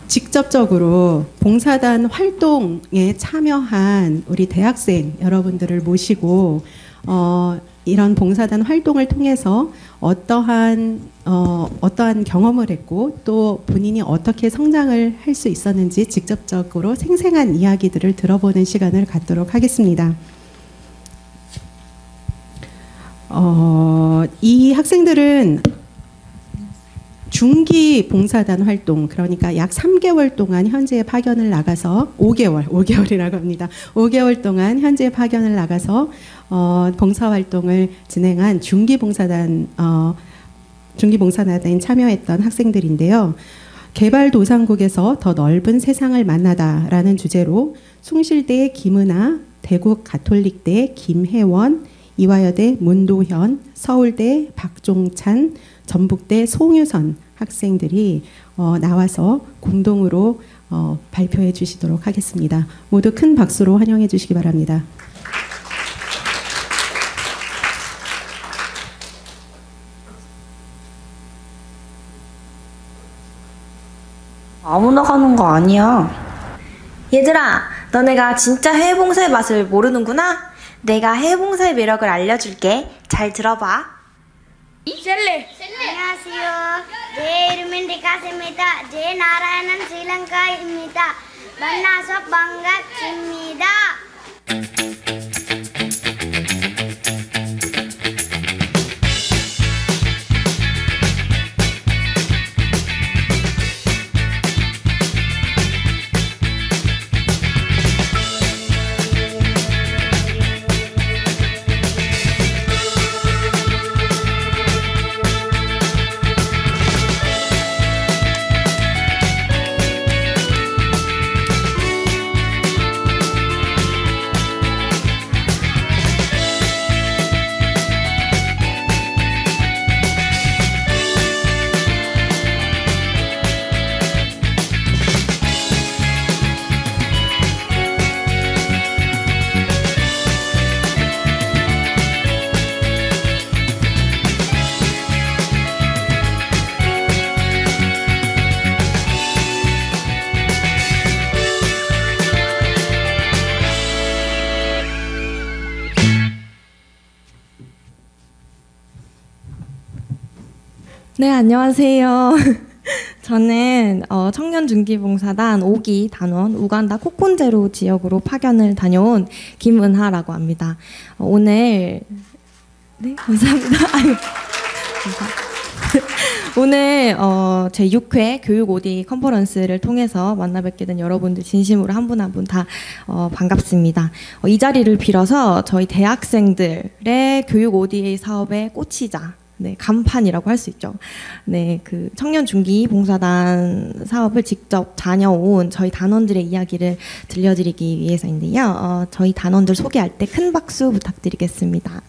직접적으로 봉사단 활동에 참여한 우리 대학생 여러분들을 모시고 이런 봉사단 활동을 통해서 어떠한 경험을 했고 또 본인이 어떻게 성장을 할 수 있었는지 직접적으로 생생한 이야기들을 들어보는 시간을 갖도록 하겠습니다. 이 학생들은 중기 봉사단 활동, 그러니까 약 3개월 동안 현지에 파견을 나가서 5개월이라고 합니다. 5개월 동안 현지에 파견을 나가서 봉사활동을 진행한 중기봉사단에 참여했던 학생들인데요. 개발도상국에서 더 넓은 세상을 만나다라는 주제로 숭실대의 김은아, 대구 가톨릭대 김혜원, 이화여대 문도현, 서울대 박종찬, 전북대 송유선 학생들이 나와서 공동으로 발표해 주시도록 하겠습니다. 모두 큰 박수로 환영해 주시기 바랍니다. 아무나 가는 거 아니야. 얘들아, 너네가 진짜 해외봉사의 맛을 모르는구나? 내가 해외봉사의 매력을 알려줄게. 잘 들어봐. 셀레. 안녕하세요. 제 이름은 리카스입니다. 제 나라는 스리랑카입니다. 만나서 반갑습니다. 네, 안녕하세요. 저는 청년중기봉사단 5기 단원 우간다 코콘제로 지역으로 파견을 다녀온 김은하라고 합니다. 오늘 네, 감사합니다. 오늘 제6회 교육 OD 컨퍼런스를 통해서 만나 뵙게 된 여러분들 진심으로 한 분 한 분 다 반갑습니다. 이 자리를 빌어서 저희 대학생들의 교육 ODA 사업의 꽃이자 간판이라고 할 수 있죠. 네, 그 청년 중기 봉사단 사업을 직접 다녀온 저희 단원들의 이야기를 들려드리기 위해서인데요. 저희 단원들 소개할 때 큰 박수 부탁드리겠습니다.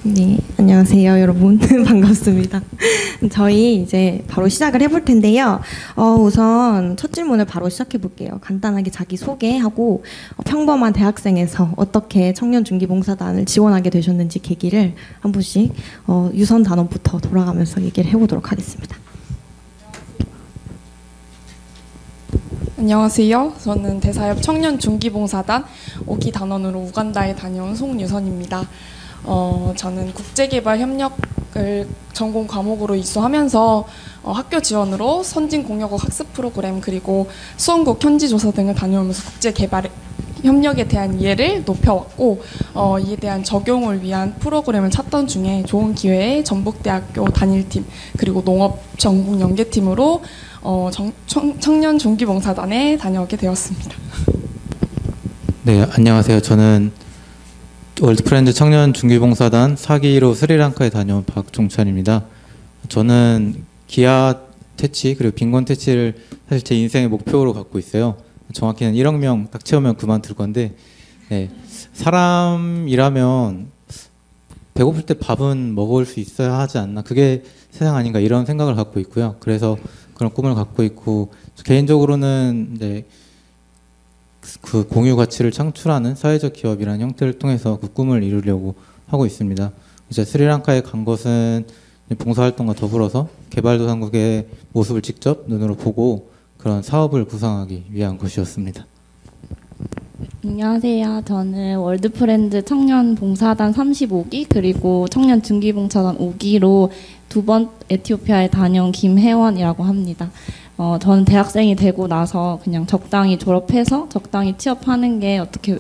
네, 안녕하세요 여러분. 반갑습니다. 저희 이제 바로 시작을 해볼 텐데요. 우선 첫 질문을 바로 시작해 볼게요. 간단하게 자기 소개하고 평범한 대학생에서 어떻게 청년중기봉사단을 지원하게 되셨는지 계기를 한 분씩 유선 단원부터 돌아가면서 얘기를 해보도록 하겠습니다. 안녕하세요. 저는 대사협 청년중기봉사단 5기 단원으로 우간다에 다녀온 송유선입니다. 저는 국제개발협력을 전공 과목으로 이수하면서 학교 지원으로 선진공여국 학습 프로그램 그리고 수원국 현지조사 등을 다녀오면서 국제개발 협력에 대한 이해를 높여왔고 이에 대한 적용을 위한 프로그램을 찾던 중에 좋은 기회에 전북대학교 단일팀 그리고 농업전국연계팀으로 청년중기봉사단에 다녀오게 되었습니다. 네, 안녕하세요. 저는 월드프렌드 청년중기봉사단 4기로 스리랑카에 다녀온 박종찬입니다. 저는 기아 퇴치 그리고 빈곤 퇴치를 사실 제 인생의 목표로 갖고 있어요. 정확히는 1억 명 딱 채우면 그만둘 건데 네, 사람이라면 배고플 때 밥은 먹을 수 있어야 하지 않나, 그게 세상 아닌가 이런 생각을 갖고 있고요. 그래서 그런 꿈을 갖고 있고, 개인적으로는 이제 그 공유 가치를 창출하는 사회적 기업이라는 형태를 통해서 그 꿈을 이루려고 하고 있습니다. 이제 스리랑카에 간 것은 봉사활동과 더불어서 개발도상국의 모습을 직접 눈으로 보고 그런 사업을 구상하기 위한 것이었습니다. 안녕하세요. 저는 월드프렌드 청년봉사단 35기 그리고 청년중기봉사단 5기로 두 번 에티오피아에 다녀온 김혜원이라고 합니다. 저는 대학생이 되고 나서 그냥 적당히 졸업해서 적당히 취업하는 게 어떻게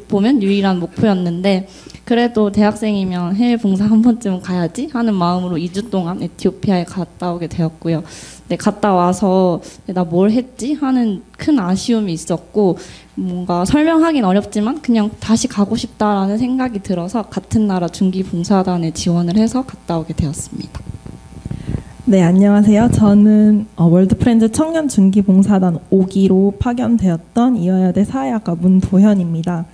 보면 유일한 목표였는데, 그래도 대학생이면 해외 봉사 한 번쯤은 가야지 하는 마음으로 2주 동안 에티오피아에 갔다 오게 되었고요. 네, 갔다 와서 나 뭘 했지 하는 큰 아쉬움이 있었고, 뭔가 설명하긴 어렵지만 그냥 다시 가고 싶다라는 생각이 들어서 같은 나라 중기봉사단에 지원을 해서 갔다 오게 되었습니다. 네, 안녕하세요. 저는 월드프렌즈 청년중기봉사단 5기로 파견되었던 이화여대 사회학과 문도현입니다.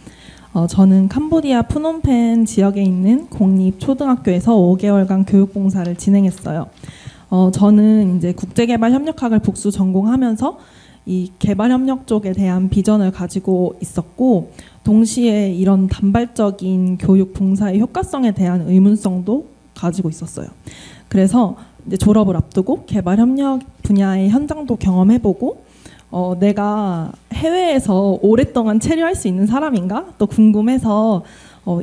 저는 캄보디아 푸놈펜 지역에 있는 공립초등학교에서 5개월간 교육봉사를 진행했어요. 저는 이제 국제개발협력학을 복수 전공하면서 이 개발협력 쪽에 대한 비전을 가지고 있었고, 동시에 이런 단발적인 교육 봉사의 효과성에 대한 의문성도 가지고 있었어요. 그래서 이제 졸업을 앞두고 개발협력 분야의 현장도 경험해보고, 내가 해외에서 오랫동안 체류할 수 있는 사람인가 또 궁금해서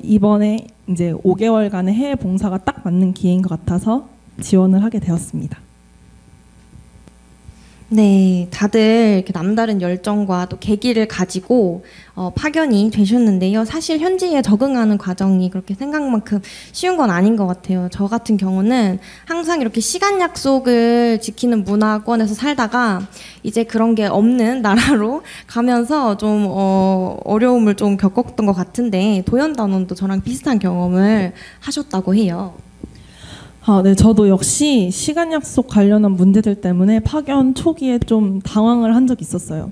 이번에 이제 5개월간의 해외 봉사가 딱 맞는 기회인 것 같아서 지원을 하게 되었습니다. 네, 다들 이렇게 남다른 열정과 또 계기를 가지고 파견이 되셨는데요. 사실 현지에 적응하는 과정이 그렇게 생각만큼 쉬운 건 아닌 것 같아요. 저 같은 경우는 항상 이렇게 시간 약속을 지키는 문화권에서 살다가 이제 그런 게 없는 나라로 가면서 좀 어려움을 좀 겪었던 것 같은데, 도연단원도 저랑 비슷한 경험을 하셨다고 해요. 네, 저도 역시 시간 약속 관련한 문제들 때문에 파견 초기에 좀 당황을 한 적이 있었어요.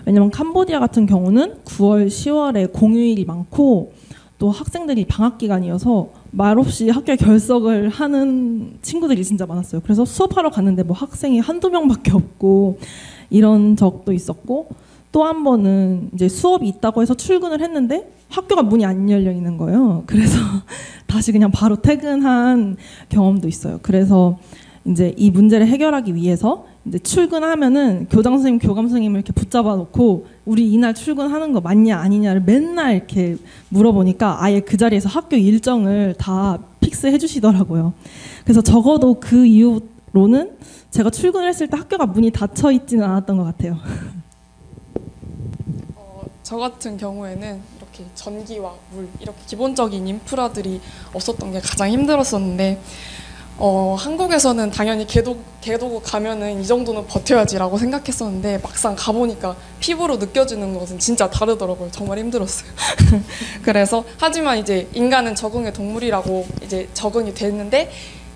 왜냐면 캄보디아 같은 경우는 9월, 10월에 공휴일이 많고 또 학생들이 방학 기간이어서 말없이 학교에 결석을 하는 친구들이 진짜 많았어요. 그래서 수업하러 갔는데 뭐 학생이 한두 명밖에 없고 이런 적도 있었고, 또 한 번은 이제 수업이 있다고 해서 출근을 했는데 학교가 문이 안 열려 있는 거예요. 그래서 다시 그냥 바로 퇴근한 경험도 있어요. 그래서 이제 이 문제를 해결하기 위해서 이제 출근하면은 교장 선생님, 교감 선생님을 이렇게 붙잡아 놓고 우리 이날 출근하는 거 맞냐 아니냐를 맨날 이렇게 물어보니까 아예 그 자리에서 학교 일정을 다 픽스해 주시더라고요. 그래서 적어도 그 이후로는 제가 출근을 했을 때 학교가 문이 닫혀 있지는 않았던 것 같아요. 저 같은 경우에는 이렇게 전기와 물, 이렇게 기본적인 인프라들이 없었던 게 가장 힘들었었는데, 한국에서는 당연히 개도국 가면은 이 정도는 버텨야지라고 생각했었는데, 막상 가보니까 피부로 느껴지는 것은 진짜 다르더라고요. 정말 힘들었어요. 그래서 하지만 이제 인간은 적응의 동물이라고 이제 적응이 됐는데,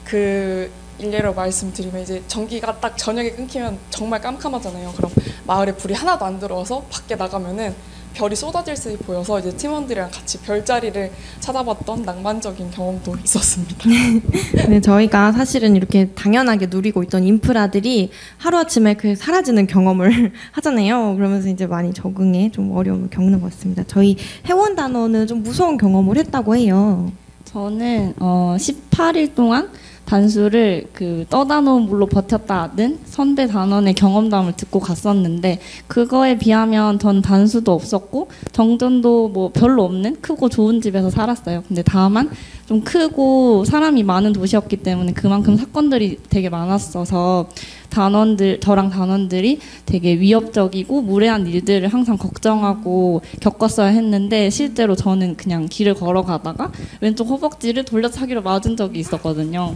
그 일례로 말씀드리면 이제 전기가 딱 저녁에 끊기면 정말 깜깜하잖아요. 그럼 마을에 불이 하나도 안 들어와서 밖에 나가면은 별이 쏟아질듯이 보여서 이제 팀원들이랑 같이 별자리를 찾아봤던 낭만적인 경험도 있었습니다. 네, 저희가 사실은 이렇게 당연하게 누리고 있던 인프라들이 하루아침에 그 사라지는 경험을 하잖아요. 그러면서 이제 많이 적응에 좀 어려움을 겪는 것 같습니다. 저희 회원단원은 좀 무서운 경험을 했다고 해요. 저는 18일 동안 단수를 그 떠다놓은 물로 버텼다는 선배 단원의 경험담을 듣고 갔었는데, 그거에 비하면 전 단수도 없었고 정전도 뭐 별로 없는 크고 좋은 집에서 살았어요. 근데 다만 좀 크고 사람이 많은 도시였기 때문에 그만큼 사건들이 되게 많았어서 저랑 단원들이 되게 위협적이고 무례한 일들을 항상 걱정하고 겪었어야 했는데, 실제로 저는 그냥 길을 걸어가다가 왼쪽 허벅지를 돌려차기로 맞은 적이 있었거든요.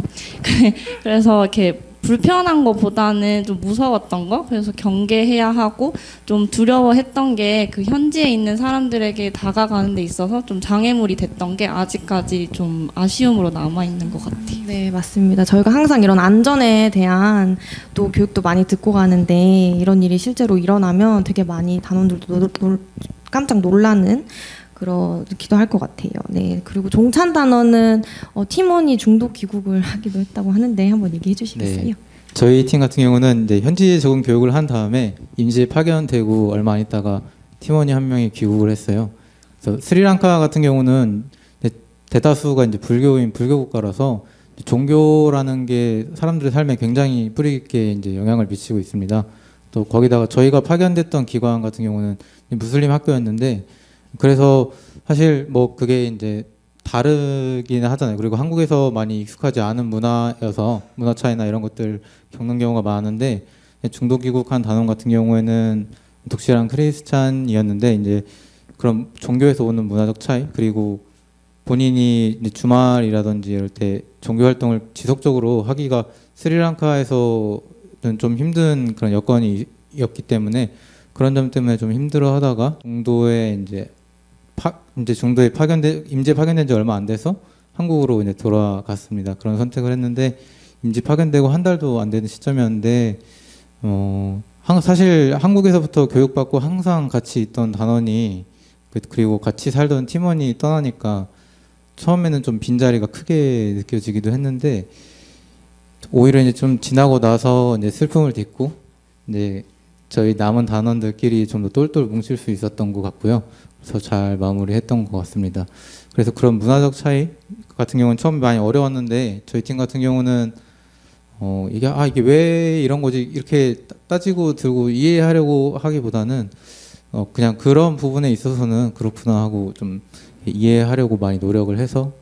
그래서 이렇게 불편한 것보다는 좀 무서웠던 거, 그래서 경계해야 하고 좀 두려워했던 게 그 현지에 있는 사람들에게 다가가는 데 있어서 좀 장애물이 됐던 게 아직까지 좀 아쉬움으로 남아있는 것 같아요. 네, 맞습니다. 저희가 항상 이런 안전에 대한 또 교육도 많이 듣고 가는데, 이런 일이 실제로 일어나면 되게 많이 단원들도 깜짝 놀라는 그렇기도 할 것 같아요. 네. 그리고 종찬 단원은 팀원이 중독 귀국을 하기도 했다고 하는데 한번 얘기해 주시겠어요? 네. 저희 팀 같은 경우는 이제 현지 적응 교육을 한 다음에 임시에 파견되고 얼마 안 있다가 팀원이 한 명이 귀국을 했어요. 그래서 스리랑카 같은 경우는 대다수가 이제 불교인 불교 국가라서 종교라는 게 사람들의 삶에 굉장히 뿌리 깊게 이제 영향을 미치고 있습니다. 또 거기다가 저희가 파견됐던 기관 같은 경우는 무슬림 학교였는데 그래서 사실 뭐 그게 이제 다르긴 하잖아요. 그리고 한국에서 많이 익숙하지 않은 문화여서 문화 차이나 이런 것들 겪는 경우가 많은데 중독 귀국한 단원 같은 경우에는 독실한 크리스찬이었는데 이제 그런 종교에서 오는 문화적 차이 그리고 본인이 이제 주말이라든지 이럴 때 종교 활동을 지속적으로 하기가 스리랑카에서는 좀 힘든 그런 여건이었기 때문에 그런 점 때문에 좀 힘들어하다가 중도에 이제 중도에 임제 파견된 지 얼마 안 돼서 한국으로 이제 돌아갔습니다. 그런 선택을 했는데 임지 파견되고 한 달도 안 되는 시점이었는데 사실 한국에서부터 교육받고 항상 같이 있던 단원이 그리고 같이 살던 팀원이 떠나니까 처음에는 좀 빈자리가 크게 느껴지기도 했는데 오히려 이제 좀 지나고 나서 이제 슬픔을 딛고 이제 저희 남은 단원들끼리 좀 더 똘똘 뭉칠 수 있었던 것 같고요. 그래서 잘 마무리했던 것 같습니다. 그래서 그런 문화적 차이 같은 경우는 처음에 많이 어려웠는데 저희 팀 같은 경우는 이게 왜 이런 거지 이렇게 따지고 들고 이해하려고 하기보다는 그냥 그런 부분에 있어서는 그렇구나 하고 좀 이해하려고 많이 노력을 해서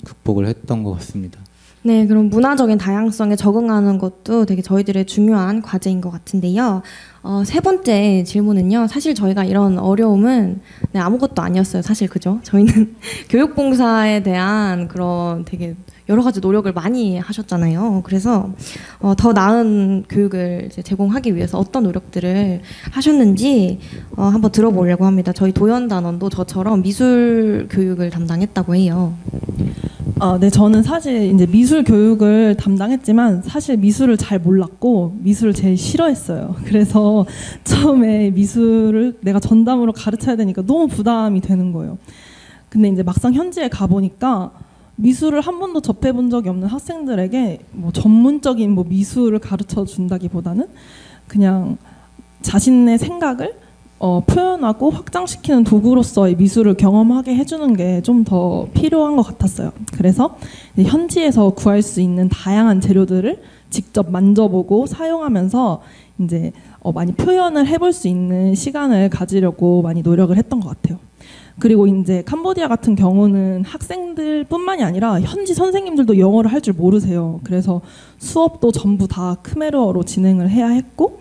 극복을 했던 것 같습니다. 네, 그럼 문화적인 다양성에 적응하는 것도 되게 저희들의 중요한 과제인 것 같은데요. 세 번째 질문은요. 사실 저희가 이런 어려움은 아무것도 아니었어요. 사실 그죠? 저희는 교육봉사에 대한 그런 되게 여러 가지 노력을 많이 하셨잖아요. 그래서 더 나은 교육을 이제 제공하기 위해서 어떤 노력들을 하셨는지 한번 들어보려고 합니다. 저희 도연단원도 저처럼 미술 교육을 담당했다고 해요. 네, 저는 사실 이제 미술 교육을 담당했지만 사실 미술을 잘 몰랐고 미술을 제일 싫어했어요. 그래서 처음에 미술을 내가 전담으로 가르쳐야 되니까 너무 부담이 되는 거예요. 근데 이제 막상 현지에 가보니까 미술을 한 번도 접해본 적이 없는 학생들에게 뭐 전문적인 뭐 미술을 가르쳐 준다기보다는 그냥 자신의 생각을 표현하고 확장시키는 도구로서의 미술을 경험하게 해주는 게 좀 더 필요한 것 같았어요. 그래서 현지에서 구할 수 있는 다양한 재료들을 직접 만져보고 사용하면서 이제 많이 표현을 해볼 수 있는 시간을 가지려고 많이 노력을 했던 것 같아요. 그리고 이제 캄보디아 같은 경우는 학생들뿐만이 아니라 현지 선생님들도 영어를 할 줄 모르세요. 그래서 수업도 전부 다 크메르어로 진행을 해야 했고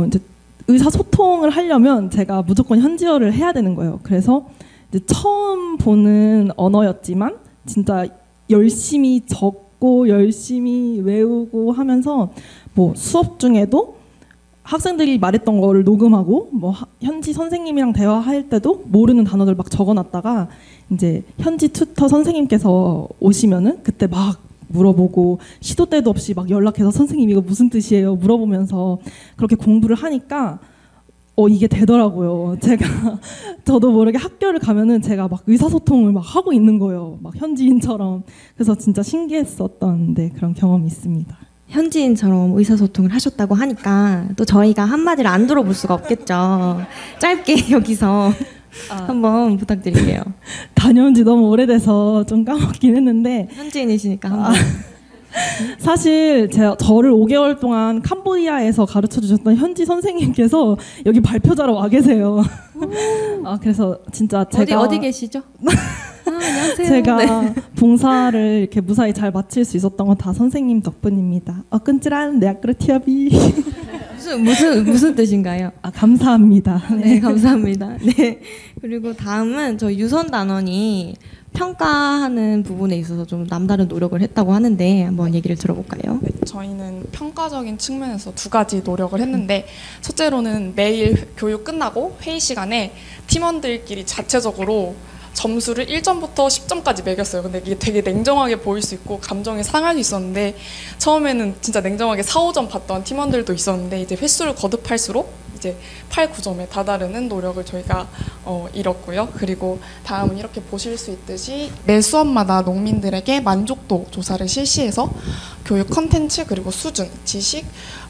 이제 의사소통을 하려면 제가 무조건 현지어를 해야 되는 거예요. 그래서 이제 처음 보는 언어였지만 진짜 열심히 적고 열심히 외우고 하면서 뭐 수업 중에도 학생들이 말했던 거를 녹음하고 뭐 현지 선생님이랑 대화할 때도 모르는 단어들 막 적어놨다가 이제 현지 튜터 선생님께서 오시면은 그때 막 물어보고 시도 때도 없이 막 연락해서 선생님 이거 무슨 뜻이에요 물어보면서 그렇게 공부를 하니까 이게 되더라고요. 저도 모르게 학교를 가면은 제가 막 의사소통을 막 하고 있는 거예요. 막 현지인처럼. 그래서 진짜 신기했었던 그런 경험이 있습니다. 현지인처럼 의사소통을 하셨다고 하니까 또 저희가 한마디를 안 들어볼 수가 없겠죠. 짧게 여기서 한번 부탁드릴게요. 다녀온 지 너무 오래돼서 좀 까먹긴 했는데 현지인이시니까 한번. 사실 저를 5개월 동안 캄보디아에서 가르쳐 주셨던 현지 선생님께서 여기 발표자로 와 계세요. 그래서 진짜 제가 어디 계시죠? 안녕하세요. 제가 네. 봉사를 이렇게 무사히 잘 마칠 수 있었던 건 다 선생님 덕분입니다. 끈질한 내 아크로 티아비. 무슨 뜻인가요? 감사합니다. 네, 감사합니다. 네. 그리고 다음은 저 유선 단원이 평가하는 부분에 있어서 좀 남다른 노력을 했다고 하는데 한번 얘기를 들어볼까요? 네, 저희는 평가적인 측면에서 두 가지 노력을 했는데 첫째로는 매일 교육 끝나고 회의 시간에 팀원들끼리 자체적으로 점수를 1점부터 10점까지 매겼어요. 근데 이게 되게 냉정하게 보일 수 있고 감정이 상할 수 있었는데 처음에는 진짜 냉정하게 4, 5점 받던 팀원들도 있었는데 이제 횟수를 거듭할수록 이제 8, 9점에 다다르는 노력을 저희가 이뤘고요. 그리고 다음은 이렇게 보실 수 있듯이 매 수업마다 농민들에게 만족도 조사를 실시해서 교육 컨텐츠 그리고 수준, 지식,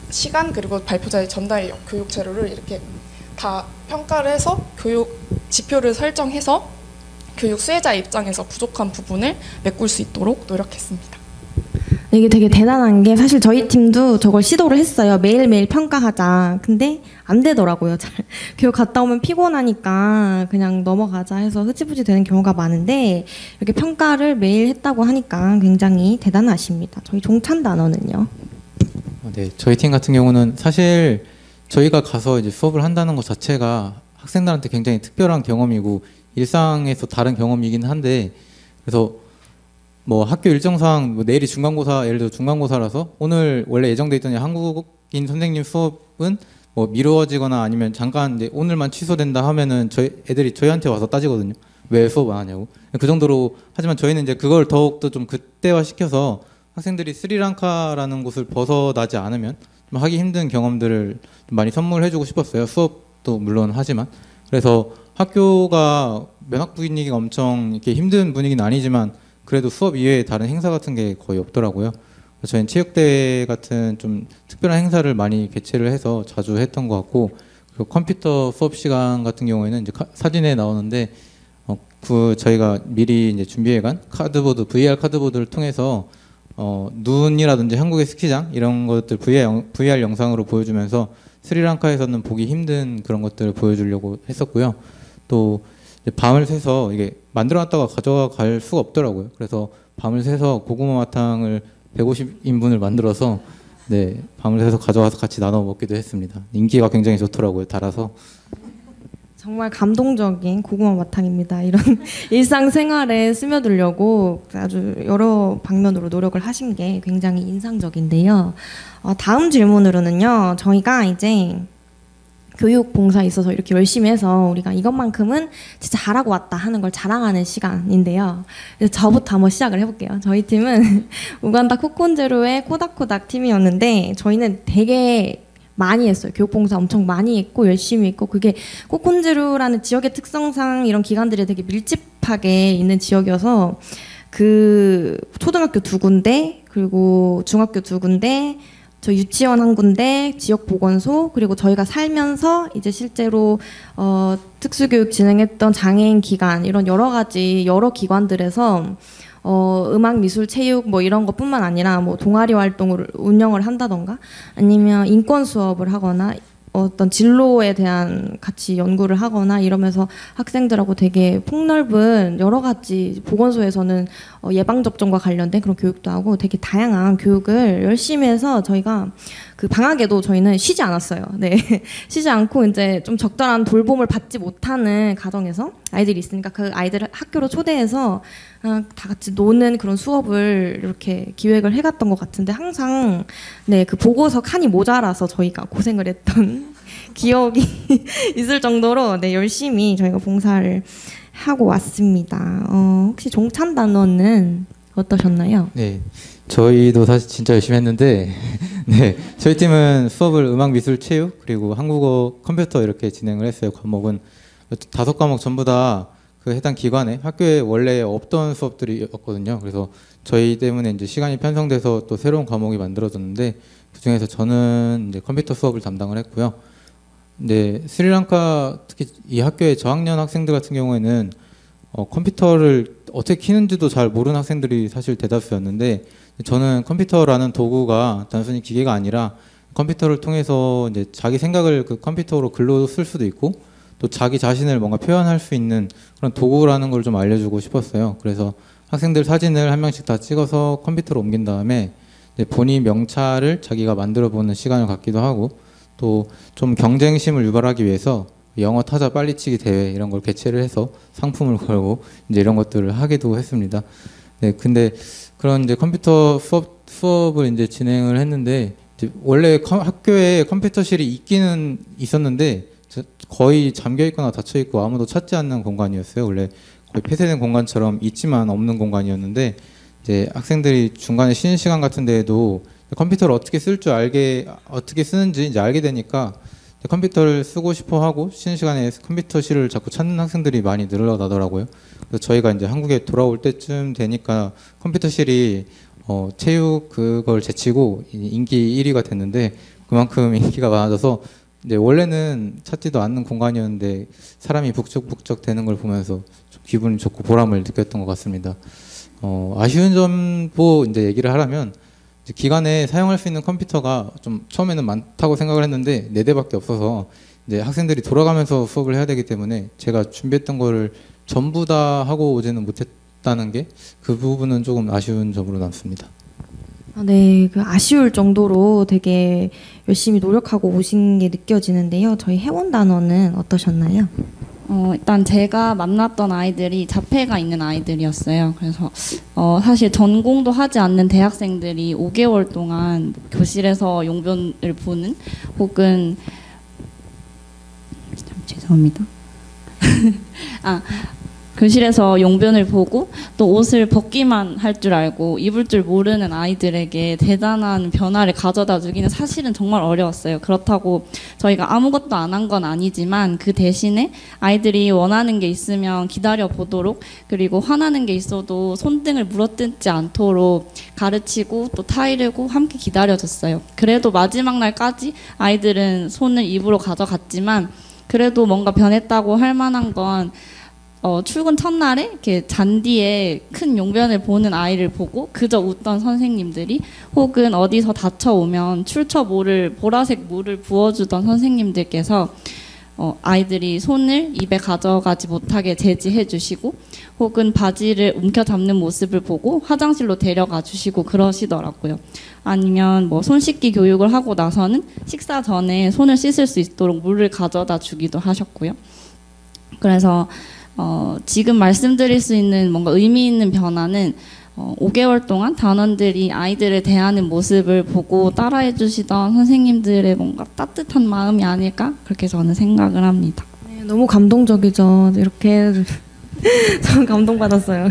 시간 그리고 발표자의 전달력, 교육 재료를 이렇게 다 평가를 해서 교육 지표를 설정해서 교육 수혜자 입장에서 부족한 부분을 메꿀 수 있도록 노력했습니다. 이게 되게 대단한 게 사실 저희 팀도 저걸 시도를 했어요. 매일매일 평가하자. 근데 안 되더라고요. 잘 교육 갔다 오면 피곤하니까 그냥 넘어가자 해서 흐지부지 되는 경우가 많은데 이렇게 평가를 매일 했다고 하니까 굉장히 대단하십니다. 저희 종찬 단원은요? 네, 저희 팀 같은 경우는 사실 저희가 가서 이제 수업을 한다는 것 자체가 학생들한테 굉장히 특별한 경험이고 일상에서 다른 경험이긴 한데, 그래서 뭐 학교 일정상 뭐 내일이 중간고사, 예를 들어 중간고사라서 오늘 원래 예정돼 있던 한국인 선생님 수업은 뭐 미루어지거나 아니면 잠깐 이제 오늘만 취소된다 하면은 애들이 저희한테 와서 따지거든요. 왜 수업 안 하냐고. 그 정도로. 하지만 저희는 이제 그걸 더욱더 좀 극대화 시켜서 학생들이 스리랑카라는 곳을 벗어나지 않으면 좀 하기 힘든 경험들을 좀 많이 선물해주고 싶었어요. 수업도 물론 하지만. 그래서 학교가 면학 분위기가 엄청 이렇게 힘든 분위기는 아니지만 그래도 수업 이외에 다른 행사 같은 게 거의 없더라고요. 저희는 체육대회 같은 좀 특별한 행사를 많이 개최를 해서 자주 했던 것 같고, 그리고 컴퓨터 수업 시간 같은 경우에는 이제 사진에 나오는데 저희가 미리 이제 준비해간 카드보드, VR 카드보드를 통해서 눈이라든지 한국의 스키장 이런 것들 VR 영상으로 보여주면서 스리랑카에서는 보기 힘든 그런 것들을 보여주려고 했었고요. 또 밤을 새서 이게 만들어놨다가 가져갈 수가 없더라고요. 그래서 밤을 새서 고구마 마탕을 150인분을 만들어서 네, 밤을 새서 가져와서 같이 나눠 먹기도 했습니다. 인기가 굉장히 좋더라고요. 달아서. 정말 감동적인 고구마 마탕입니다. 이런 일상생활에 스며들려고 아주 여러 방면으로 노력을 하신 게 굉장히 인상적인데요. 다음 질문으로는요. 저희가 이제 교육 봉사에 있어서 이렇게 열심히 해서 우리가 이것만큼은 진짜 잘하고 왔다 하는 걸 자랑하는 시간인데요. 그래서 저부터 한번 시작을 해볼게요. 저희 팀은 우간다 코콘제로의 코닥코닥 팀이었는데 저희는 되게 많이 했어요. 교육 봉사 엄청 많이 했고 열심히 했고, 그게 코콘제로라는 지역의 특성상 이런 기관들이 되게 밀집하게 있는 지역이어서 그 초등학교 2군데 그리고 중학교 2군데 저 유치원 1군데, 지역보건소, 그리고 저희가 살면서 이제 실제로 특수교육 진행했던 장애인 기관, 이런 여러 가지 여러 기관들에서 음악, 미술, 체육 뭐 이런 것뿐만 아니라 뭐 동아리 활동을 운영을 한다던가 아니면 인권 수업을 하거나 어떤 진로에 대한 같이 연구를 하거나 이러면서 학생들하고 되게 폭넓은 여러 가지, 보건소에서는 예방접종과 관련된 그런 교육도 하고 되게 다양한 교육을 열심히 해서 저희가 그 방학에도 저희는 쉬지 않았어요. 네. 쉬지 않고 이제 좀 적절한 돌봄을 받지 못하는 가정에서 아이들이 있으니까 그 아이들을 학교로 초대해서 다 같이 노는 그런 수업을 이렇게 기획을 해갔던 것 같은데, 항상 네, 그 보고서 칸이 모자라서 저희가 고생을 했던 기억이 있을 정도로 네, 열심히 저희가 봉사를 하고 왔습니다. 혹시 종찬 단원은 어떠셨나요? 네, 저희도 사실 진짜 열심히 했는데 네, 저희 팀은 수업을 음악, 미술, 체육 그리고 한국어, 컴퓨터 이렇게 진행을 했어요. 과목은 5과목 전부 다 그 해당 기관에 학교에 원래 없던 수업들이었거든요. 그래서 저희 때문에 이제 시간이 편성돼서 또 새로운 과목이 만들어졌는데, 그 중에서 저는 이제 컴퓨터 수업을 담당을 했고요. 근데 스리랑카 특히 이 학교의 저학년 학생들 같은 경우에는 컴퓨터를 어떻게 키는지도 잘 모르는 학생들이 사실 대다수였는데, 저는 컴퓨터라는 도구가 단순히 기계가 아니라 컴퓨터를 통해서 이제 자기 생각을 그 컴퓨터로 글로 쓸 수도 있고 또 자기 자신을 뭔가 표현할 수 있는 그런 도구라는 걸 좀 알려주고 싶었어요. 그래서 학생들 사진을 한 명씩 다 찍어서 컴퓨터로 옮긴 다음에 이제 본인 명찰을 자기가 만들어 보는 시간을 갖기도 하고, 또 좀 경쟁심을 유발하기 위해서 영어 타자 빨리치기 대회 이런 걸 개최를 해서 상품을 걸고 이제 이런 것들을 하기도 했습니다. 네, 근데 그런 이제 컴퓨터 수업을 이제 진행을 했는데, 이제 원래 학교에 컴퓨터실이 있기는 있었는데 거의 잠겨 있거나 닫혀 있고 아무도 찾지 않는 공간이었어요. 원래 거의 폐쇄된 공간처럼 있지만 없는 공간이었는데, 이제 학생들이 중간에 쉬는 시간 같은 데에도 컴퓨터를 어떻게 쓸 줄 어떻게 쓰는지 이제 알게 되니까 컴퓨터를 쓰고 싶어 하고 쉬는 시간에 컴퓨터실을 자꾸 찾는 학생들이 많이 늘어나더라고요. 그래서 저희가 이제 한국에 돌아올 때쯤 되니까 컴퓨터실이 체육 그걸 제치고 인기 1위가 됐는데 그만큼 인기가 많아져서 이제 원래는 찾지도 않는 공간이었는데 사람이 북적북적 되는 걸 보면서 좀 기분이 좋고 보람을 느꼈던 것 같습니다. 아쉬운 점도 이제 얘기를 하라면 이제 기간에 사용할 수 있는 컴퓨터가 좀 처음에는 많다고 생각을 했는데 4대밖에 없어서 이제 학생들이 돌아가면서 수업을 해야 되기 때문에 제가 준비했던 거를 전부 다 하고 오지는 못했다는 게 그 부분은 조금 아쉬운 점으로 남습니다. 네, 그 아쉬울 정도로 되게 열심히 노력하고 오신 게 느껴지는데요. 저희 회원단원은 어떠셨나요? 일단 제가 만났던 아이들이 자폐가 있는 아이들이었어요. 그래서 사실 전공도 하지 않는 대학생들이 5개월 동안 교실에서 용변을 보는 혹은 참 죄송합니다. 교실에서 용변을 보고 또 옷을 벗기만 할 줄 알고 입을 줄 모르는 아이들에게 대단한 변화를 가져다 주기는 사실은 정말 어려웠어요. 그렇다고 저희가 아무것도 안 한 건 아니지만 그 대신에 아이들이 원하는 게 있으면 기다려 보도록, 그리고 화나는 게 있어도 손등을 물어뜯지 않도록 가르치고 또 타이르고 함께 기다려줬어요. 그래도 마지막 날까지 아이들은 손을 입으로 가져갔지만 그래도 뭔가 변했다고 할 만한 건 출근 첫날에 이렇게 잔디에 큰 용변을 보는 아이를 보고 그저 웃던 선생님들이, 혹은 어디서 다쳐오면 출처모를 보라색 물을 부어주던 선생님들께서 아이들이 손을 입에 가져가지 못하게 제지해 주시고, 혹은 바지를 움켜잡는 모습을 보고 화장실로 데려가 주시고 그러시더라고요. 아니면 뭐 손 씻기 교육을 하고 나서는 식사 전에 손을 씻을 수 있도록 물을 가져다 주기도 하셨고요. 그래서 지금 말씀드릴 수 있는 뭔가 의미 있는 변화는 5개월 동안 단원들이 아이들을 대하는 모습을 보고 따라해 주시던 선생님들의 뭔가 따뜻한 마음이 아닐까, 그렇게 저는 생각을 합니다. 네, 너무 감동적이죠. 이렇게 저는 감동받았어요.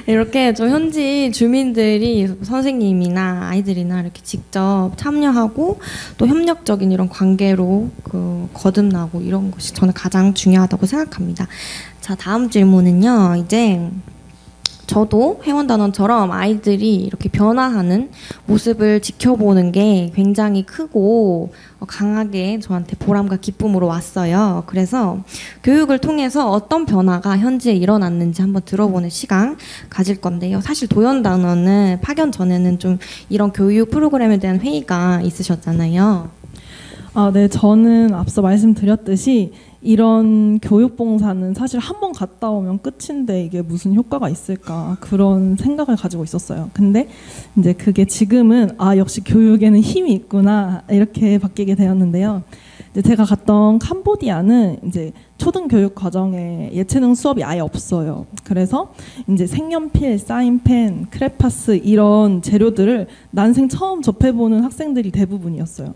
이렇게 저 현지 주민들이 선생님이나 아이들이나 이렇게 직접 참여하고 또 협력적인 이런 관계로 거듭나고 이런 것이 저는 가장 중요하다고 생각합니다. 자, 다음 질문은요. 이제 저도 회원단원처럼 아이들이 이렇게 변화하는 모습을 지켜보는 게 굉장히 크고 강하게 저한테 보람과 기쁨으로 왔어요. 그래서 교육을 통해서 어떤 변화가 현지에 일어났는지 한번 들어보는 시간 가질 건데요. 사실 도연단원은 파견 전에는 좀 이런 교육 프로그램에 대한 회의가 있으셨잖아요. 네, 저는 앞서 말씀드렸듯이 이런 교육봉사는 사실 한 번 갔다 오면 끝인데 이게 무슨 효과가 있을까, 그런 생각을 가지고 있었어요. 근데 이제 그게 지금은 역시 교육에는 힘이 있구나, 이렇게 바뀌게 되었는데요. 이제 제가 갔던 캄보디아는 이제 초등교육 과정에 예체능 수업이 아예 없어요. 그래서 이제 색연필, 사인펜, 크레파스 이런 재료들을 난생 처음 접해보는 학생들이 대부분이었어요.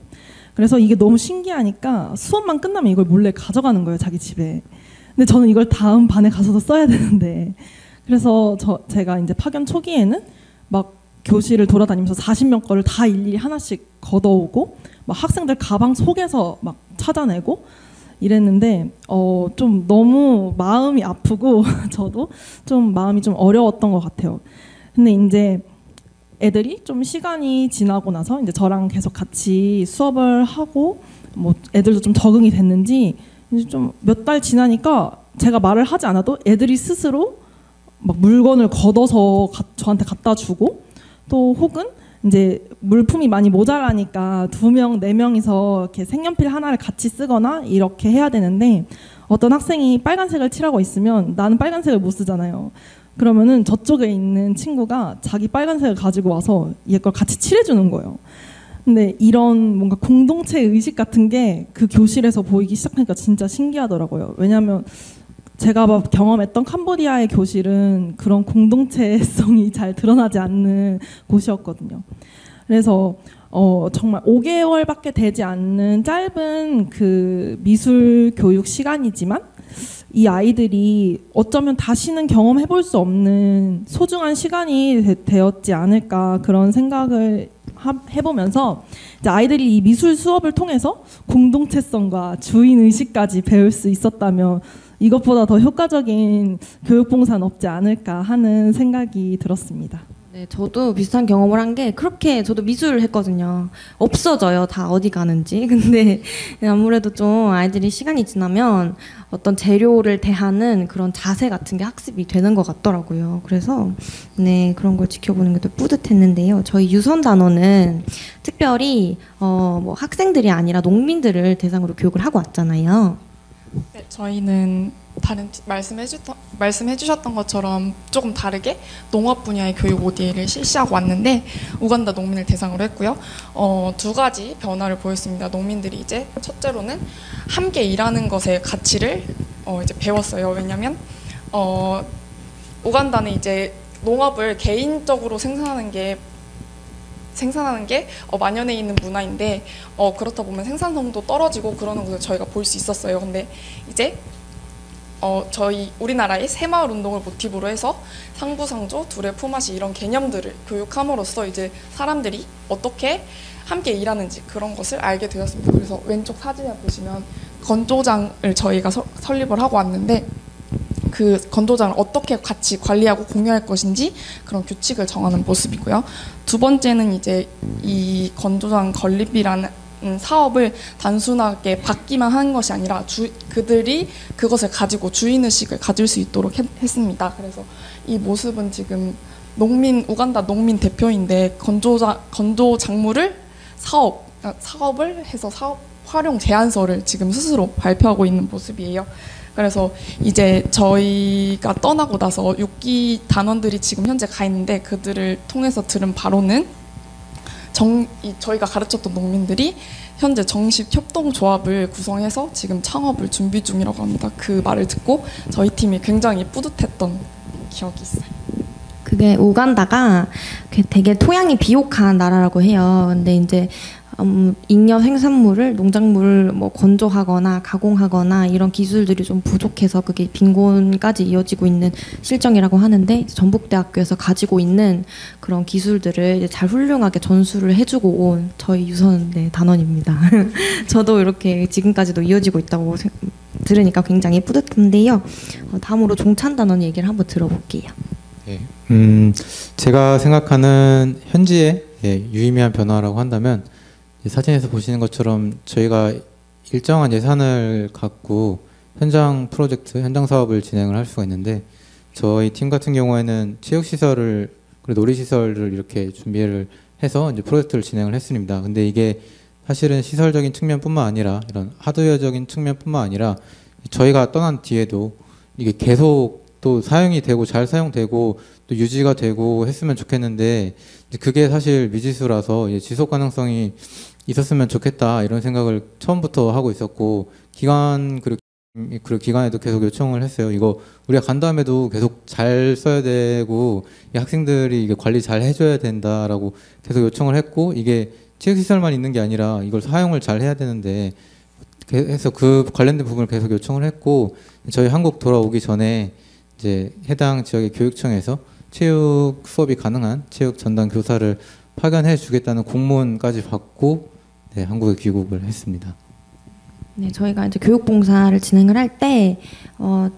그래서 이게 너무 신기하니까 수업만 끝나면 이걸 몰래 가져가는 거예요, 자기 집에. 근데 저는 이걸 다음 반에 가서도 써야 되는데, 그래서 제가 이제 파견 초기에는 막 교실을 돌아다니면서 40명 거를 다 일일이 하나씩 걷어오고 막 학생들 가방 속에서 막 찾아내고 이랬는데 좀 너무 마음이 아프고 저도 좀 마음이 좀 어려웠던 것 같아요. 근데 이제 애들이 좀 시간이 지나고 나서 이제 저랑 계속 같이 수업을 하고 뭐 애들도 좀 적응이 됐는지 이제 좀 몇 달 지나니까 제가 말을 하지 않아도 애들이 스스로 막 물건을 걷어서 저한테 갖다 주고, 또 혹은 이제 물품이 많이 모자라니까 2명, 4명이서 이렇게 색연필 하나를 같이 쓰거나 이렇게 해야 되는데, 어떤 학생이 빨간색을 칠하고 있으면 나는 빨간색을 못 쓰잖아요. 그러면은 저쪽에 있는 친구가 자기 빨간색을 가지고 와서 얘 걸 같이 칠해주는 거예요. 근데 이런 뭔가 공동체 의식 같은 게 그 교실에서 보이기 시작하니까 진짜 신기하더라고요. 왜냐하면 제가 경험했던 캄보디아의 교실은 그런 공동체성이 잘 드러나지 않는 곳이었거든요. 그래서 정말 5개월밖에 되지 않는 짧은 그 미술 교육 시간이지만 이 아이들이 어쩌면 다시는 경험해볼 수 없는 소중한 시간이 되었지 않을까, 그런 생각을 해보면서 이제 아이들이 이 미술 수업을 통해서 공동체성과 주인 의식까지 배울 수 있었다면 이것보다 더 효과적인 교육봉사는 없지 않을까 하는 생각이 들었습니다. 네, 저도 비슷한 경험을 한 게 그렇게 저도 미술을 했거든요. 없어져요, 다 어디 가는지. 근데 아무래도 좀 아이들이 시간이 지나면 어떤 재료를 대하는 그런 자세 같은 게 학습이 되는 것 같더라고요. 그래서 네, 그런 걸 지켜보는 게 또 뿌듯했는데요. 저희 유선 단원은 특별히 뭐 학생들이 아니라 농민들을 대상으로 교육을 하고 왔잖아요. 네, 저희는 다른 말씀해 주셨던 것처럼 조금 다르게 농업 분야의 교육 ODA를 실시하고 왔는데 우간다 농민을 대상으로 했고요. 두 가지 변화를 보였습니다. 농민들이 이제 첫째로는 함께 일하는 것의 가치를 이제 배웠어요. 왜냐하면 우간다는 이제 농업을 개인적으로 생산하는 게 만연해 있는 문화인데 그렇다 보면 생산성도 떨어지고 그러는 것을 저희가 볼 수 있었어요. 근데 이제 저희 우리나라의 새마을 운동을 모티브로 해서 상부상조, 둘의 품앗이 이런 개념들을 교육함으로써 이제 사람들이 어떻게 함께 일하는지 그런 것을 알게 되었습니다. 그래서 왼쪽 사진에 보시면 건조장을 저희가 설립을 하고 왔는데 그 건조장을 어떻게 같이 관리하고 공유할 것인지 그런 규칙을 정하는 모습이고요. 두 번째는 이제 이 건조장 건립이라는 사업을 단순하게 받기만 하는 것이 아니라 그들이 그것을 가지고 주인의식을 가질 수 있도록 했습니다. 그래서 이 모습은 지금 우간다 농민 대표인데 건조 작물을 사업을 해서 사업 활용 제안서를 지금 스스로 발표하고 있는 모습이에요. 그래서 이제 저희가 떠나고 나서 6기 단원들이 지금 현재 가 있는데 그들을 통해서 들은 바로는 저희가 가르쳤던 농민들이 현재 정식 협동조합을 구성해서 지금 창업을 준비 중이라고 합니다. 그 말을 듣고 저희 팀이 굉장히 뿌듯했던 기억이 있어요. 그게 우간다가 되게 토양이 비옥한 나라라고 해요. 근데 이제 잉여 생산물을 농작물을 뭐 건조하거나 가공하거나 이런 기술들이 좀 부족해서 그게 빈곤까지 이어지고 있는 실정이라고 하는데 전북대학교에서 가지고 있는 그런 기술들을 이제 잘 훌륭하게 전수를 해주고 온 저희 유선 단원입니다. 저도 이렇게 지금까지도 이어지고 있다고 들으니까 굉장히 뿌듯한데요. 다음으로 종찬 단원 얘기를 한번 들어볼게요. 네, 제가 생각하는 현지의 유의미한 변화라고 한다면 사진에서 보시는 것처럼 저희가 일정한 예산을 갖고 현장 프로젝트, 현장 사업을 진행을 할 수가 있는데 저희 팀 같은 경우에는 체육시설을 그리고 놀이시설을 이렇게 준비를 해서 이제 프로젝트를 진행을 했습니다. 근데 이게 사실은 시설적인 측면뿐만 아니라 이런 하드웨어적인 측면뿐만 아니라 저희가 떠난 뒤에도 이게 계속 또 사용이 되고 잘 사용되고 또 유지가 되고 했으면 좋겠는데 그게 사실 미지수라서 지속 가능성이 있었으면 좋겠다 이런 생각을 처음부터 하고 있었고 그리고 기관에도 계속 요청을 했어요. 이거 우리가 간 다음에도 계속 잘 써야 되고 이 학생들이 이게 관리 잘 해줘야 된다라고 계속 요청을 했고 이게 체육시설만 있는 게 아니라 이걸 사용을 잘 해야 되는데 해서 그 관련된 부분을 계속 요청을 했고 저희 한국 돌아오기 전에 이제 해당 지역의 교육청에서 체육 수업이 가능한 체육 전담 교사를 파견해 주겠다는 공문까지 받고 한국에 귀국을 했습니다. 네, 저희가 이제 교육봉사를 진행을 할 때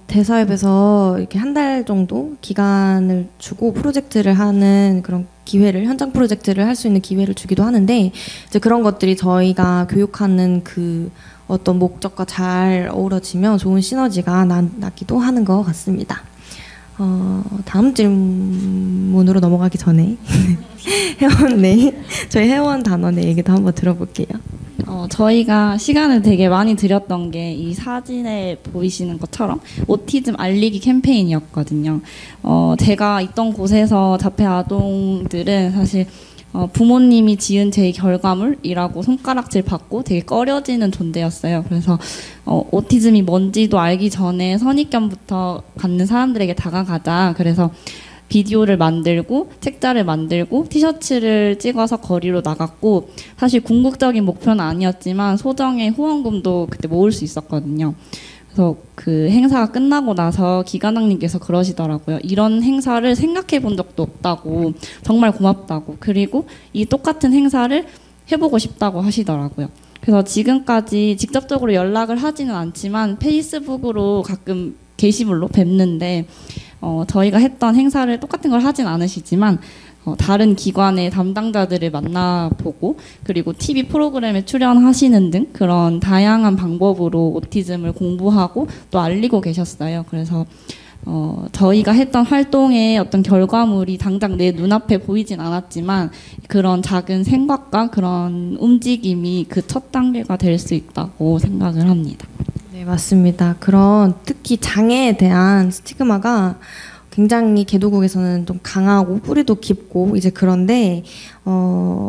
대사협에서 이렇게 한 달 정도 기간을 주고 프로젝트를 하는 그런 기회를 현장 프로젝트를 할 수 있는 기회를 주기도 하는데 이제 그런 것들이 저희가 교육하는 그 어떤 목적과 잘 어우러지면 좋은 시너지가 나기도 하는 것 같습니다. 다음 질문으로 넘어가기 전에 저희 회원 단원의 얘기도 한번 들어볼게요. 저희가 시간을 되게 많이 들였던 게 이 사진에 보이시는 것처럼 오티즘 알리기 캠페인이었거든요. 제가 있던 곳에서 자폐 아동들은 사실 부모님이 지은 제 결과물이라고 손가락질 받고 되게 꺼려지는 존재였어요. 그래서 오티즘이 뭔지도 알기 전에 선입견부터 갖는 사람들에게 다가가자. 그래서 비디오를 만들고 책자를 만들고 티셔츠를 찍어서 거리로 나갔고 사실 궁극적인 목표는 아니었지만 소정의 후원금도 그때 모을 수 있었거든요. 그래서 그 행사가 끝나고 나서 기관장님께서 그러시더라고요. 이런 행사를 생각해 본 적도 없다고, 정말 고맙다고, 그리고 이 똑같은 행사를 해보고 싶다고 하시더라고요. 그래서 지금까지 직접적으로 연락을 하지는 않지만 페이스북으로 가끔 게시물로 뵙는데 저희가 했던 행사를 똑같은 걸 하진 않으시지만 다른 기관의 담당자들을 만나보고 그리고 TV 프로그램에 출연하시는 등 그런 다양한 방법으로 오티즘을 공부하고 또 알리고 계셨어요. 그래서 저희가 했던 활동의 어떤 결과물이 당장 내 눈앞에 보이진 않았지만 그런 작은 생각과 그런 움직임이 그 첫 단계가 될 수 있다고 생각을 합니다. 네, 맞습니다. 그런 특히 장애에 대한 스티그마가 굉장히 개도국에서는 좀 강하고 뿌리도 깊고 이제 그런데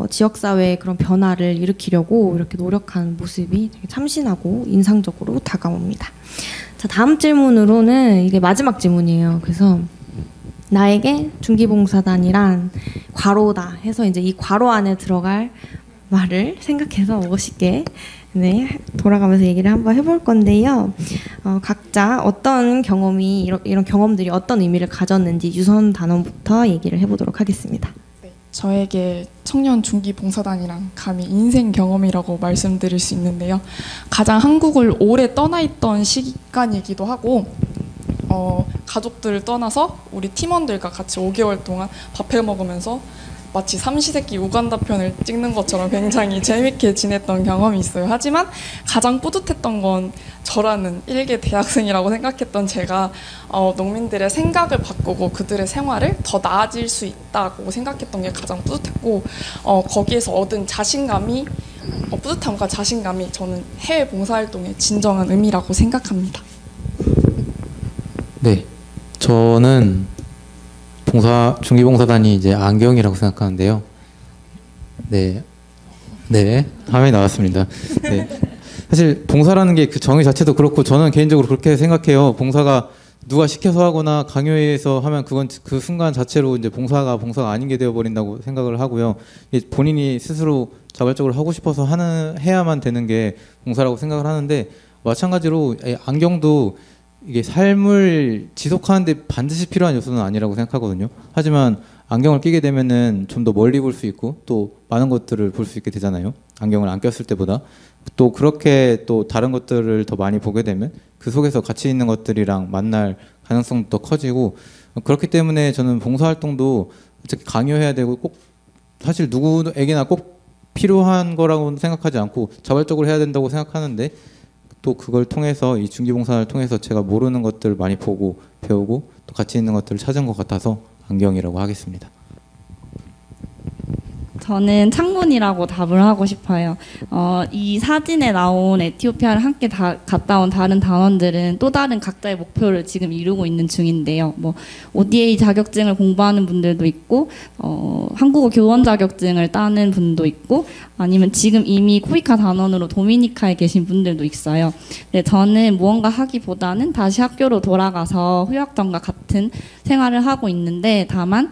지역사회의 그런 변화를 일으키려고 이렇게 노력하는 모습이 되게 참신하고 인상적으로 다가옵니다. 자, 다음 질문으로는 이게 마지막 질문이에요. 그래서 나에게 중기봉사단이란 괄호다 해서 이제 이 괄호 안에 들어갈 말을 생각해서 멋있게 돌아가면서 얘기를 한번 해볼 건데요. 각자 어떤 경험이 이런 경험들이 어떤 의미를 가졌는지 유선 단원부터 얘기를 해보도록 하겠습니다. 네, 저에게 청년 중기 봉사단이랑 감히 인생 경험이라고 말씀드릴 수 있는데요. 가장 한국을 오래 떠나 있던 시간이기도 하고 가족들을 떠나서 우리 팀원들과 같이 5개월 동안 밥해 먹으면서 마치 삼시세끼 우간다 편을 찍는 것처럼 굉장히 재밌게 지냈던 경험이 있어요. 하지만 가장 뿌듯했던 건 저라는 일개 대학생이라고 생각했던 제가 농민들의 생각을 바꾸고 그들의 생활을 더 나아질 수 있다고 생각했던 게 가장 뿌듯했고 거기에서 얻은 자신감이 뿌듯함과 자신감이 저는 해외 봉사활동의 진정한 의미라고 생각합니다. 네, 저는 중기봉사단이 이제 안경이라고 생각하는데요. 네, 화면이 나왔습니다. 네, 사실 봉사라는 게 그 정의 자체도 그렇고 저는 개인적으로 그렇게 생각해요. 봉사가 누가 시켜서 하거나 강요해서 하면 그건 그 순간 자체로 이제 봉사가 아닌 게 되어버린다고 생각을 하고요. 본인이 스스로 자발적으로 하고 싶어서 해야만 되는 게 봉사라고 생각을 하는데 마찬가지로 안경도 이게 삶을 지속하는데 반드시 필요한 요소는 아니라고 생각하거든요. 하지만 안경을 끼게 되면은 좀 더 멀리 볼 수 있고 또 많은 것들을 볼 수 있게 되잖아요. 안경을 안 꼈을 때보다. 또 그렇게 또 다른 것들을 더 많이 보게 되면 그 속에서 가치 있는 것들이랑 만날 가능성도 더 커지고 그렇기 때문에 저는 봉사활동도 어차피 강요해야 되고 꼭 사실 누구에게나 꼭 필요한 거라고 생각하지 않고 자발적으로 해야 된다고 생각하는데 또 그걸 통해서 이 중기봉사를 통해서 제가 모르는 것들을 많이 보고 배우고 또 가치 있는 것들을 찾은 것 같아서 안경이라고 하겠습니다. 저는 창문이라고 답을 하고 싶어요. 이 사진에 나온 에티오피아를 함께 갔다 온 다른 단원들은 또 다른 각자의 목표를 지금 이루고 있는 중인데요. 뭐 ODA 자격증을 공부하는 분들도 있고 한국어 교원 자격증을 따는 분도 있고 아니면 지금 이미 코이카 단원으로 도미니카에 계신 분들도 있어요. 근데 저는 무언가 하기보다는 다시 학교로 돌아가서 후약전과 같은 생활을 하고 있는데 다만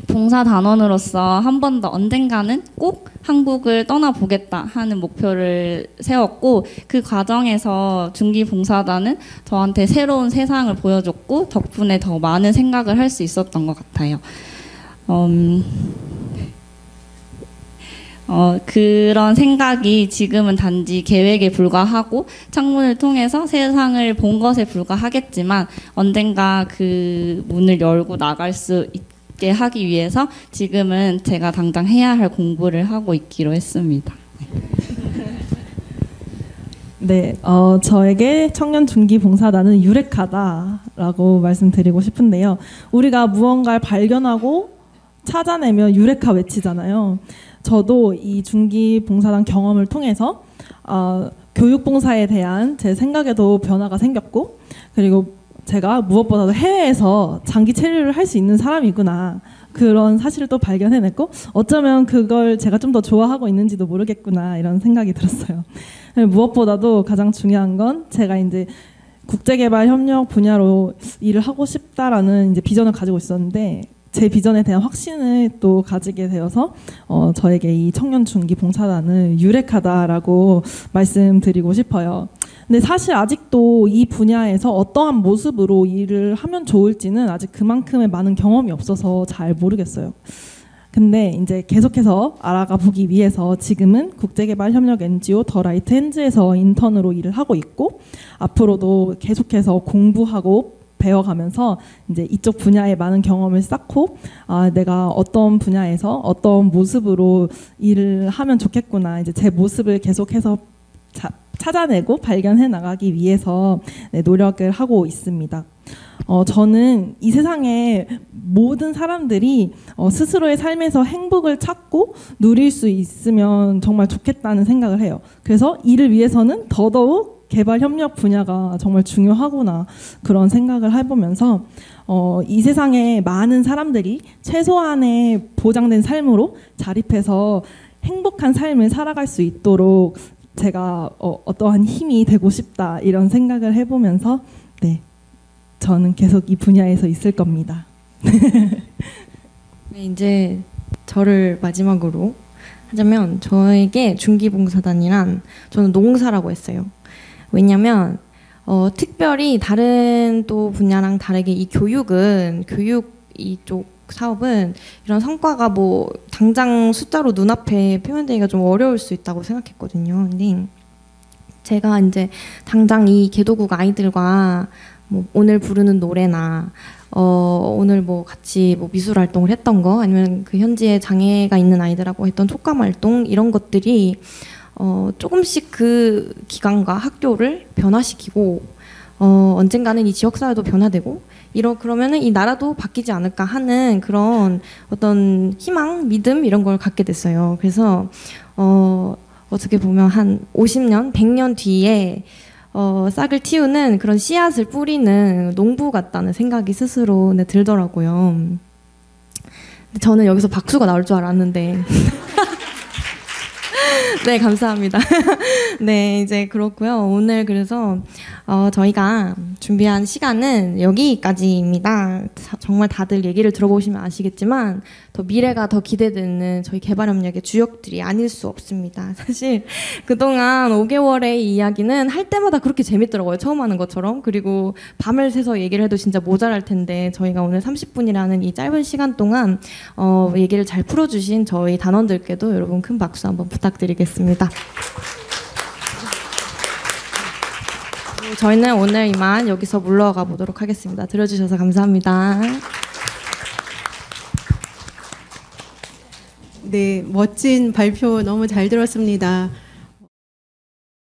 봉사단원으로서 한 번 더 언젠가는 꼭 한국을 떠나보겠다 하는 목표를 세웠고 그 과정에서 중기봉사단은 저한테 새로운 세상을 보여줬고 덕분에 더 많은 생각을 할 수 있었던 것 같아요. 그런 생각이 지금은 단지 계획에 불과하고 창문을 통해서 세상을 본 것에 불과하겠지만 언젠가 그 문을 열고 나갈 수 있게 하기 위해서 지금은 제가 당장 해야 할 공부를 하고 있기로 했습니다. 네, 저에게 청년 중기 봉사단은 유레카다라고 말씀드리고 싶은데요. 우리가 무언가를 발견하고 찾아내면 유레카 외치잖아요. 저도 이 중기 봉사단 경험을 통해서 교육봉사에 대한 제 생각에도 변화가 생겼고 그리고 제가 무엇보다도 해외에서 장기 체류를 할 수 있는 사람이구나 그런 사실을 또 발견해냈고 어쩌면 그걸 제가 좀 더 좋아하고 있는지도 모르겠구나 이런 생각이 들었어요. 무엇보다도 가장 중요한 건 제가 이제 국제개발 협력 분야로 일을 하고 싶다라는 이제 비전을 가지고 있었는데 제 비전에 대한 확신을 또 가지게 되어서 저에게 이 청년 중기 봉사단은 유레카다라고 말씀드리고 싶어요. 근데 사실 아직도 이 분야에서 어떠한 모습으로 일을 하면 좋을지는 아직 그만큼의 많은 경험이 없어서 잘 모르겠어요. 근데 이제 계속해서 알아가 보기 위해서 지금은 국제개발협력 NGO 더 라이트 핸즈에서 인턴으로 일을 하고 있고, 앞으로도 계속해서 공부하고 배워가면서 이제 이쪽 분야에 많은 경험을 쌓고, 내가 어떤 분야에서 어떤 모습으로 일을 하면 좋겠구나, 이제 제 모습을 계속해서 찾아내고 발견해 나가기 위해서 노력을 하고 있습니다. 저는 이 세상의 모든 사람들이 스스로의 삶에서 행복을 찾고 누릴 수 있으면 정말 좋겠다는 생각을 해요. 그래서 이를 위해서는 더더욱 개발협력 분야가 정말 중요하구나, 그런 생각을 해보면서 이 세상에 많은 사람들이 최소한의 보장된 삶으로 자립해서 행복한 삶을 살아갈 수 있도록 제가 어떠한 힘이 되고 싶다, 이런 생각을 해보면서 네, 저는 계속 이 분야에서 있을 겁니다. 네, 이제 저를 마지막으로 하자면, 저에게 중기봉사단이란 저는 농사라고 했어요. 왜냐면 특별히 다른 또 분야랑 다르게 이 교육 이쪽 사업은 이런 성과가 뭐 당장 숫자로 눈앞에 표현되기가 좀 어려울 수 있다고 생각했거든요. 근데 제가 이제 당장 이 개도국 아이들과 뭐 오늘 부르는 노래나 오늘 뭐 같이 뭐 미술 활동을 했던 거, 아니면 그 현지에 장애가 있는 아이들하고 했던 촉감 활동, 이런 것들이 조금씩 그 기관과 학교를 변화시키고 언젠가는 이 지역사회도 변화되고 그러면은 이 나라도 바뀌지 않을까 하는 그런 어떤 희망, 믿음, 이런 걸 갖게 됐어요. 그래서 어떻게 보면 한 50년, 100년 뒤에 싹을 틔우는 그런 씨앗을 뿌리는 농부 같다는 생각이 스스로 들더라고요. 저는 여기서 박수가 나올 줄 알았는데 네, 감사합니다. 네, 이제 그렇고요. 오늘 그래서 저희가 준비한 시간은 여기까지입니다. 정말 다들 얘기를 들어보시면 아시겠지만 더 미래가 더 기대되는 저희 개발협력의 주역들이 아닐 수 없습니다. 사실 그동안 5개월의 이야기는 할 때마다 그렇게 재밌더라고요. 처음 하는 것처럼. 그리고 밤을 새서 얘기를 해도 진짜 모자랄 텐데, 저희가 오늘 30분이라는 이 짧은 시간 동안 얘기를 잘 풀어주신 저희 단원들께도 여러분 큰 박수 한번 부탁드리겠습니다. 저희는 오늘 이만 여기서 물러가 보도록 하겠습니다. 들어주셔서 감사합니다. 네, 멋진 발표 너무 잘 들었습니다.